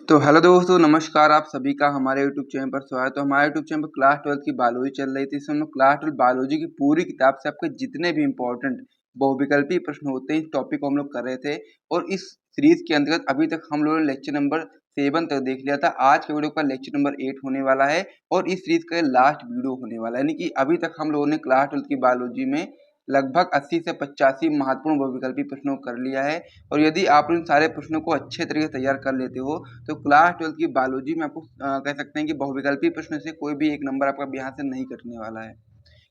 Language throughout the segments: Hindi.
तो हेलो दोस्तों, नमस्कार। आप सभी का हमारे यूट्यूब चैनल पर स्वागत है। तो हमारे यूट्यूब चैनल पर क्लास 12 की बायोलॉजी चल रही थी। इसमें हम लोग क्लास 12 बायोलॉजी की पूरी किताब से आपके जितने भी इंपॉर्टेंट बहुविकल्पी प्रश्न होते हैं, इस टॉपिक को हम लोग कर रहे थे। और इस सीरीज के अंतर्गत अभी तक हम लोगों ने लेक्चर नंबर 7 तक देख लिया था। आज के वीडियो का लेक्चर नंबर 8 होने वाला है और इस सीरीज का लास्ट वीडियो होने वाला है। यानी कि अभी तक हम लोगों ने क्लास 12 की बायोलॉजी में लगभग 80 से 85 महत्वपूर्ण बहुविकल्पी प्रश्नों को कर लिया है। और यदि आप इन सारे प्रश्नों को अच्छे तरीके से तैयार कर लेते हो तो क्लास 12 की बायोलॉजी में आपको कह सकते हैं कि बहुविकल्पी प्रश्न से कोई भी एक नंबर आपका यहाँ से नहीं कटने वाला है।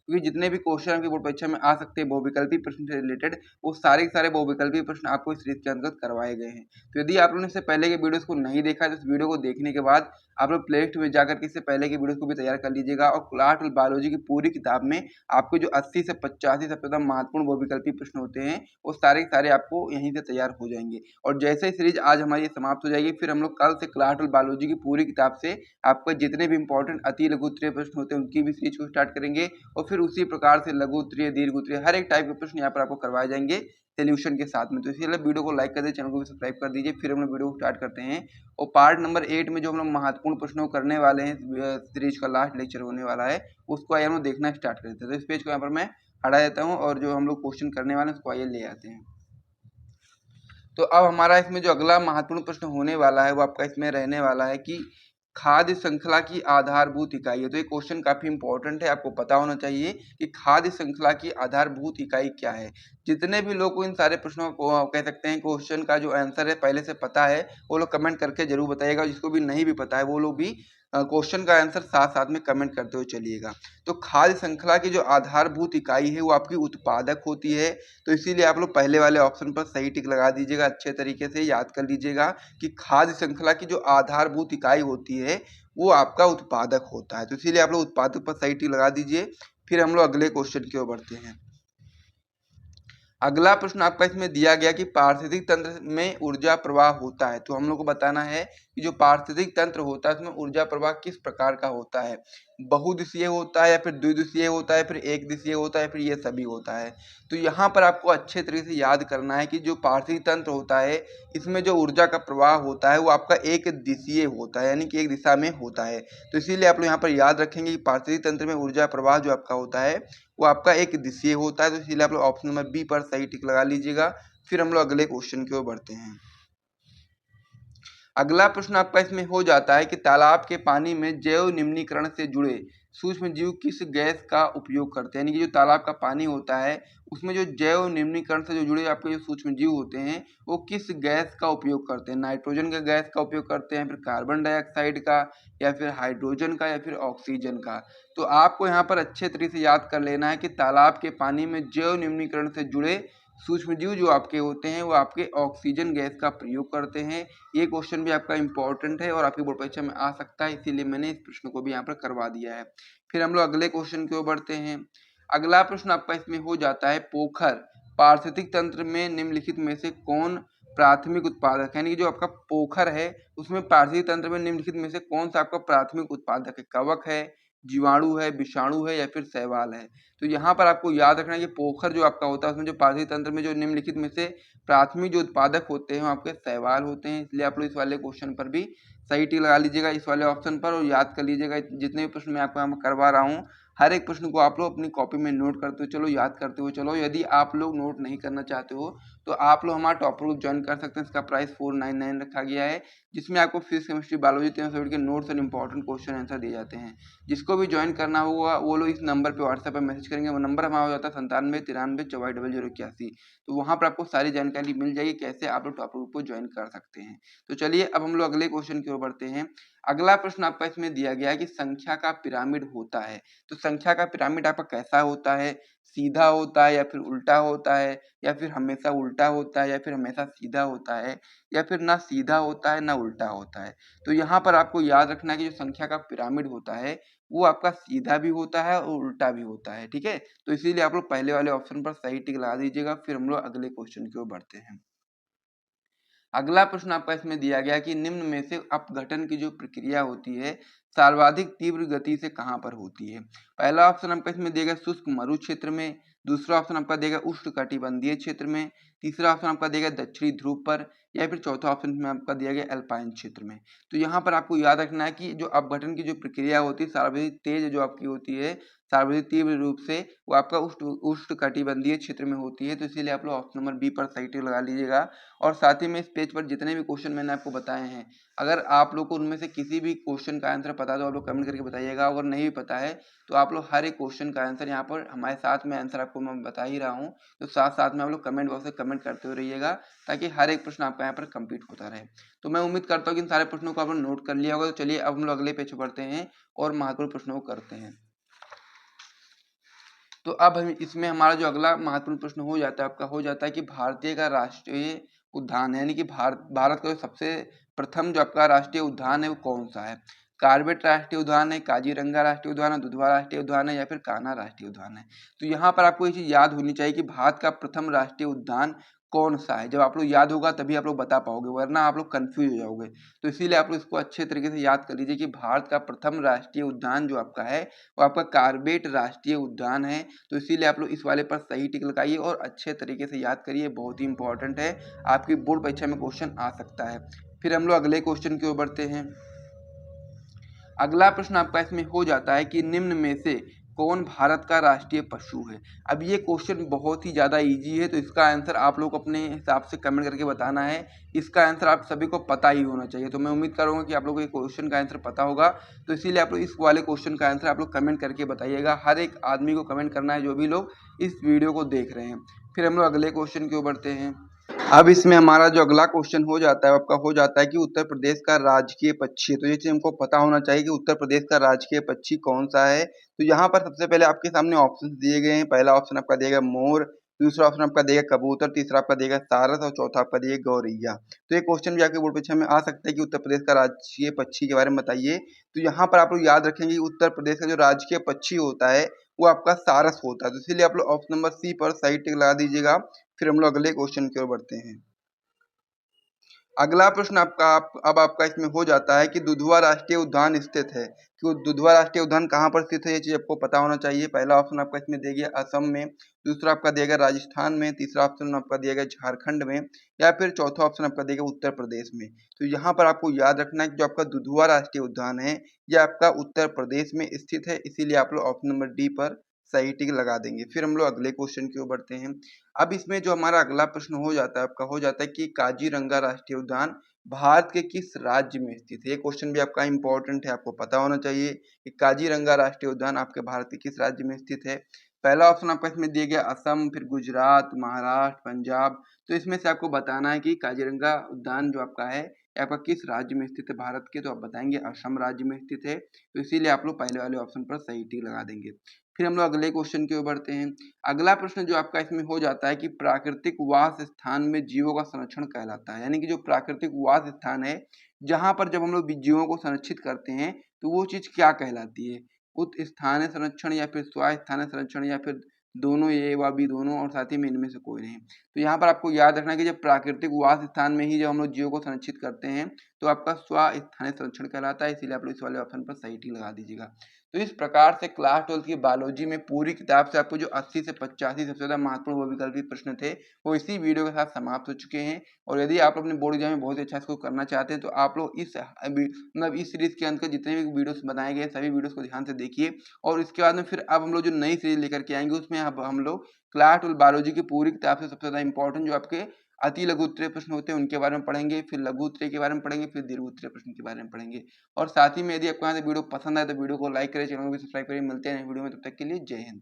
क्योंकि जितने भी क्वेश्चन आपकी बोर्ड परीक्षा में आ सकते हैं बहुविकल्पी प्रश्न से रिलेटेड, वो सारे के सारे बहुविकल्पी प्रश्न आपको इस सीरीज के अंतर्गत करवाए गए हैं। तो यदि आप लोगों ने इससे पहले के वीडियोस को नहीं देखा है तो इस वीडियो को देखने के बाद आप लोग प्ले लिस्ट में जाकर के इससे पहले के वीडियोस को भी तैयार कर लीजिएगा। और क्लास 12 बायोलॉजी की पूरी किताब में आपको जो 80 से 85 सबसे ज्यादा महत्वपूर्ण बहुविकल्पी प्रश्न होते हैं, वो सारे के सारे आपको यहीं से तैयार हो जाएंगे। और जैसे ही सीरीज आज हमारी समाप्त हो जाएगी, फिर हम लोग कल से क्लास 12 बायोलॉजी की पूरी किताब से आपको जितने भी इंपॉर्टेंट अति लघु उत्तरीय प्रश्न होते हैं उनकी भी सीरीज को स्टार्ट करेंगे। और फिर उसी प्रकार से लघु उत्तरीय, दीर्घ उत्तरीय, हर एक टाइप के प्रश्न यहाँ पर आपको करवाए जाएंगे सोल्यूशन के साथ में। तो इसीलिए वीडियो को लाइक कर दीजिए, चैनल को भी सब्सक्राइब कर दीजिए। फिर हम लोग वीडियो को स्टार्ट करते हैं। और पार्ट नंबर 8 में जो हम लोग महत्वपूर्ण प्रश्नों को करने वाले हैं, सीरीज का लास्ट लेक्चर होने वाला है, उसको आइए हम लोग देखना स्टार्ट करते हैं। तो इस पेज को यहाँ पर मैं हटा देता हूँ और जो हम लोग क्वेश्चन करने वाले हैं उसको आइए ले आते हैं। तो अब हमारा इसमें जो अगला महत्वपूर्ण प्रश्न होने वाला है वो आपका इसमें रहने वाला है कि खाद्य श्रृंखला की आधारभूत इकाई है। तो ये क्वेश्चन काफी इंपॉर्टेंट है, आपको पता होना चाहिए कि खाद्य श्रृंखला की आधारभूत इकाई क्या है। जितने भी लोग को इन सारे प्रश्नों को कह सकते हैं क्वेश्चन का जो आंसर है पहले से पता है, वो लोग कमेंट करके जरूर बताइएगा। जिसको भी नहीं भी पता है वो लोग भी क्वेश्चन का आंसर साथ साथ में कमेंट करते हुए चलिएगा। तो खाद्य श्रृंखला की जो आधारभूत इकाई है वो आपकी उत्पादक होती है। तो इसीलिए आप लोग पहले वाले ऑप्शन पर सही टिक लगा दीजिएगा, अच्छे तरीके से याद कर लीजिएगा कि खाद्य श्रृंखला की जो आधारभूत इकाई होती है वो आपका उत्पादक होता है। तो इसीलिए आप लोग उत्पादक पर सही टिक लगा दीजिए। फिर हम लोग अगले क्वेश्चन की ओर बढ़ते हैं। अगला प्रश्न आपका इसमें दिया गया कि पारिस्थितिक तंत्र में ऊर्जा प्रवाह होता है। तो हम लोग को बताना है कि जो पारिस्थितिक तंत्र होता है उसमें ऊर्जा प्रवाह किस प्रकार का होता है। बहुदिशीय होता है या फिर द्विदिशीय होता है, फिर एक दिशीय होता है, फिर ये सभी होता है। तो यहाँ पर आपको अच्छे तरीके से याद करना है कि जो पारिस्थितिक तंत्र होता है इसमें जो ऊर्जा का प्रवाह होता है वो आपका एक दिशीय होता है, यानी कि एक दिशा में होता है। तो इसीलिए आप लोग यहाँ पर याद रखेंगे कि पारिस्थितिक तंत्र में ऊर्जा प्रवाह जो आपका होता है वो आपका एक दिशीय होता है। तो इसीलिए आप लोग ऑप्शन नंबर बी पर सही टिक लगा लीजिएगा। फिर हम लोग अगले क्वेश्चन की ओर बढ़ते हैं। अगला प्रश्न आपका इसमें हो जाता है कि तालाब के पानी में जैव निम्नीकरण से जुड़े सूक्ष्म जीव किस गैस का उपयोग करते हैं। यानी कि जो तालाब का पानी होता है उसमें जो जैव निम्नीकरण से जो जुड़े आपके जो सूक्ष्म जीव होते हैं वो किस गैस का उपयोग करते हैं। नाइट्रोजन के गैस का उपयोग करते हैं, फिर कार्बन डाइऑक्साइड का, या फिर हाइड्रोजन का, या फिर ऑक्सीजन का। तो आपको यहाँ पर अच्छे तरीके से याद कर लेना है कि तालाब के पानी में जैव निम्नीकरण से जुड़े सूक्ष्मजीव जो आपके होते हैं वो आपके ऑक्सीजन गैस का प्रयोग करते हैं। ये क्वेश्चन भी आपका इंपॉर्टेंट है और आपकी बोर्ड परीक्षा में आ सकता है, इसीलिए मैंने इस प्रश्न को भी यहाँ पर करवा दिया है। फिर हम लोग अगले क्वेश्चन की ओर बढ़ते हैं। अगला प्रश्न आपका इसमें हो जाता है पोखर पारिस्थितिक तंत्र में निम्नलिखित में से कौन प्राथमिक उत्पादक है। यानी कि जो आपका पोखर है उसमें पारिस्थितिक तंत्र में निम्नलिखित में से कौन सा आपका प्राथमिक उत्पादक है। कवक है, जीवाणु है, विषाणु है, या फिर शैवाल है। तो यहाँ पर आपको याद रखना है कि पोखर जो आपका होता है उसमें जो पारिस्थितिक तंत्र में जो निम्नलिखित में से प्राथमिक जो उत्पादक होते हैं वो आपके शैवाल होते हैं। इसलिए आप लोग इस वाले क्वेश्चन पर भी सही टिक लगा लीजिएगा इस वाले ऑप्शन पर। और याद कर लीजिएगा जितने भी प्रश्न मैं आपको यहाँ करवा रहा हूँ हर एक प्रश्न को आप लोग अपनी कॉपी में नोट करते हुए चलो, याद करते हुए चलो। यदि आप लोग नोट नहीं करना चाहते हो तो आप लोग हमारा टॉपर ग्रुप ज्वाइन कर सकते हैं। इसका प्राइस 499 रखा गया है, जिसमें आपको फिजिक्स, केमिस्ट्री, बायोलॉजी तीनों सब्जेक्ट के नोट्स और इंपॉर्टेंट क्वेश्चन आंसर दिए जाते हैं। जिसको भी ज्वाइन करना होगा वो लोग इस नंबर पे व्हाट्सएप पर मैसेज करेंगे। वो नंबर हमारा हो जाता है 9793940081। तो वहाँ पर आपको सारी जानकारी मिल जाएगी कैसे आप लोग टॉपर ग्रुप को ज्वाइन कर सकते हैं। तो चलिए अब हम लोग अगले क्वेश्चन की ओर बढ़ते हैं। अगला प्रश्न आपका इसमें दिया गया है कि संख्या का पिरामिड होता है। तो संख्या का पिरामिड आपका कैसा होता है, सीधा होता है या फिर उल्टा होता है, या फिर हमेशा उल्टा होता है, या फिर हमेशा सीधा होता है, या फिर ना सीधा होता है ना उल्टा होता है। तो यहाँ पर आपको याद रखना है कि जो संख्या का पिरामिड होता है वो आपका सीधा भी होता है और उल्टा भी होता है। ठीक है, तो इसीलिए आप लोग पहले वाले ऑप्शन पर सही टिक लगा दीजिएगा। फिर हम लोग अगले क्वेश्चन की ओर बढ़ते हैं। अगला प्रश्न आपका इसमें दिया गया कि निम्न में से अपघटन की जो प्रक्रिया होती है सर्वाधिक तीव्र गति से कहां पर होती है। पहला ऑप्शन आपका इसमें दिया शुष्क मरु क्षेत्र में, दूसरा ऑप्शन आपका देगा उष्ण कटिबंधीय क्षेत्र में, तीसरा ऑप्शन आपका देगा दक्षिणी ध्रुव पर, या फिर चौथा ऑप्शन में आपका दिया गया एल्पाइन क्षेत्र में। तो यहाँ पर आपको याद रखना है कि जो अपघटन की जो प्रक्रिया होती है सर्वाधिक तेज जो आपकी होती है, सर्वाधिक तीव्र रूप से वो आपका उष्णकटिबंधीय क्षेत्र में होती है। तो इसीलिए आप लोग ऑप्शन नंबर बी पर सही टिक लगा लीजिएगा। और साथ ही में इस पेज पर जितने भी क्वेश्चन मैंने आपको बताए हैं, अगर आप लोग को उनमें से किसी भी क्वेश्चन का आंसर पता है तो आप लोग कमेंट करके बताइएगा। अगर नहीं भी पता है तो आप लोग हर एक क्वेश्चन का आंसर यहाँ पर हमारे साथ में आंसर आपको मैं बता ही रहा हूँ, तो साथ साथ में आप लोग कमेंट बॉक्स में कमेंट करते हुए रहिएगा ताकि हर एक प्रश्न आपका यहाँ पर कंप्लीट होता रहे। तो मैं उम्मीद करता हूँ कि इन सारे प्रश्नों को आप लोग नोट कर लिया होगा। तो चलिए अब हम लोग अगले पेज पर बढ़ते हैं और महत्वपूर्ण प्रश्नों को करते हैं। तो अब हम इसमें हमारा जो अगला महत्वपूर्ण प्रश्न हो जाता है आपका, हो जाता है कि भारतीय का राष्ट्रीय उद्यान है, यानी कि भारत का जो सबसे प्रथम जो आपका राष्ट्रीय उद्यान है वो कौन सा है। कार्बेट राष्ट्रीय उद्यान है, काजीरंगा राष्ट्रीय उद्यान है, दुधवा राष्ट्रीय उद्यान है या फिर कान्हा राष्ट्रीय उद्यान है। तो यहाँ पर आपको ये चीज याद होनी चाहिए कि भारत का प्रथम राष्ट्रीय उद्यान कौन सा है। जब आप लोग याद होगा तभी आप लोग बता पाओगे, वरना आप लोग कंफ्यूज हो जाओगे। तो इसीलिए आप लोग इसको अच्छे तरीके से याद कर लीजिए कि भारत का प्रथम राष्ट्रीय उद्यान जो आपका है वो आपका कार्बेट राष्ट्रीय उद्यान है। तो इसीलिए आप लोग इस वाले पर सही टिक लगाइए और अच्छे तरीके से याद करिए, बहुत ही इंपॉर्टेंट है, आपकी बोर्ड परीक्षा में क्वेश्चन आ सकता है। फिर हम लोग अगले क्वेश्चन की ओर बढ़ते हैं। अगला प्रश्न आपका इसमें हो जाता है कि निम्न में से कौन भारत का राष्ट्रीय पशु है। अब ये क्वेश्चन बहुत ही ज़्यादा इजी है, तो इसका आंसर आप लोग अपने हिसाब से कमेंट करके बताना है। इसका आंसर आप सभी को पता ही होना चाहिए। तो मैं उम्मीद करूँगा कि आप लोगों को क्वेश्चन का आंसर पता होगा। तो इसीलिए आप लोग इस वाले क्वेश्चन का आंसर आप लोग कमेंट करके बताइएगा। हर एक आदमी को कमेंट करना है जो भी लोग इस वीडियो को देख रहे हैं। फिर हम लोग अगले क्वेश्चन की ओर बढ़ते हैं। अब इसमें हमारा जो अगला क्वेश्चन हो जाता है आपका, हो जाता है कि उत्तर प्रदेश का राजकीय पक्षी। तो ये चीज हमको पता होना चाहिए कि उत्तर प्रदेश का राजकीय पक्षी कौन सा है। तो यहाँ पर सबसे पहले आपके सामने ऑप्शन दिए गए हैं। पहला ऑप्शन आपका दिएगा मोर, दूसरा ऑप्शन आपका देगा कबूतर, तीसरा आपका देगा सारस और चौथा आपका देगा गौरैया। तो ये क्वेश्चन भी आपके बोर्ड परीक्षा में आ सकता है कि उत्तर प्रदेश का राजकीय पक्षी के बारे में बताइए। तो यहाँ पर आप लोग याद रखेंगे कि उत्तर प्रदेश का जो राजकीय पक्षी होता है वो आपका सारस होता है। तो इसीलिए आप लोग ऑप्शन नंबर सी पर सही टिक लगा दीजिएगा। फिर हम लोग अगले क्वेश्चन की ओर बढ़ते हैं। अगला प्रश्न अब आपका इसमें हो जाता है कि दुधवा राष्ट्रीय उद्यान स्थित है। कि दुधवा राष्ट्रीय उद्यान कहाँ पर स्थित है, ये चीज आपको पता होना चाहिए। पहला ऑप्शन आपका इसमें दिया गया असम में, दूसरा आपका दिया गया राजस्थान में, तीसरा ऑप्शन आपका दिया गया झारखंड में या फिर चौथा ऑप्शन आपका दिया गया उत्तर प्रदेश में। तो यहाँ पर आपको याद रखना है कि जो आपका दुधवा राष्ट्रीय उद्यान है यह आपका उत्तर प्रदेश में स्थित है। इसीलिए आप लोग ऑप्शन नंबर डी पर सही टिक लगा देंगे। फिर हम लोग अगले क्वेश्चन की ओर बढ़ते हैं। अब इसमें जो हमारा अगला प्रश्न हो जाता है आपका, हो जाता है कि काजीरंगा राष्ट्रीय उद्यान भारत के किस राज्य में स्थित है। ये क्वेश्चन भी आपका इंपॉर्टेंट है, आपको पता होना चाहिए कि काजीरंगा राष्ट्रीय उद्यान आपके भारत के किस राज्य में स्थित है। पहला ऑप्शन आपका इसमें दिया गया असम, फिर गुजरात, महाराष्ट्र, पंजाब। तो इसमें से आपको बताना है कि काजीरंगा उद्यान जो आपका है ये आपका किस राज्य में स्थित है भारत के। तो आप बताएंगे असम राज्य में स्थित है। तो इसीलिए आप लोग पहले वाले ऑप्शन पर सही टिक लगा देंगे। फिर हम लोग अगले क्वेश्चन की ओर बढ़ते हैं। अगला प्रश्न जो आपका इसमें हो जाता है कि प्राकृतिक वास स्थान में जीवों का संरक्षण कहलाता है। यानी कि जो प्राकृतिक वास स्थान है जहां पर जब हम लोग जीवों को संरक्षित करते हैं तो वो चीज क्या कहलाती है। उत स्थानीय संरक्षण या फिर स्व स्थानीय संरक्षण या फिर दोनों, ये व भी दोनों और साथ ही में इनमें से कोई नहीं। तो यहाँ पर आपको याद रखना है कि जब प्राकृतिक वास स्थान में ही जब हम लोग जीवों को संरक्षित करते हैं तो आपका स्व स्थानीय संरक्षण कहलाता है। इसीलिए आप लोग इस वाले ऑप्शन पर सही टिक लगा दीजिएगा। तो इस प्रकार से क्लास 12 की बायोलॉजी में पूरी किताब से आपको जो 80 से 85 सबसे ज्यादा महत्वपूर्ण बहुविकल्पी प्रश्न थे वो इसी वीडियो के साथ समाप्त हो चुके हैं। और यदि आप अपने बोर्ड एग्जाम में बहुत अच्छा स्कोर करना चाहते हैं तो आप लोग मतलब इस सीरीज के अंतर्गत जितने भी वीडियोस बनाए गए सभी वीडियोस को ध्यान से देखिए। और इसके बाद में फिर अब हम लोग जो नई सीरीज लेकर के आएंगे उसमें अब हम लोग क्लास 12 बायोलॉजी की पूरी किताब से सबसे ज्यादा इंपॉर्टेंट जो आपके अति लघु उत्तरीय प्रश्न होते हैं उनके बारे में पढ़ेंगे, फिर लघु उत्तरीय के बारे में पढ़ेंगे, फिर दीर्घ उत्तरीय प्रश्न के बारे में पढ़ेंगे। और साथ ही में यदि आपको यहाँ से वीडियो पसंद आए तो वीडियो को लाइक करें, चैनल को भी सब्सक्राइब करें। मिलते हैं वीडियो में, तब तक के लिए जय हिंद।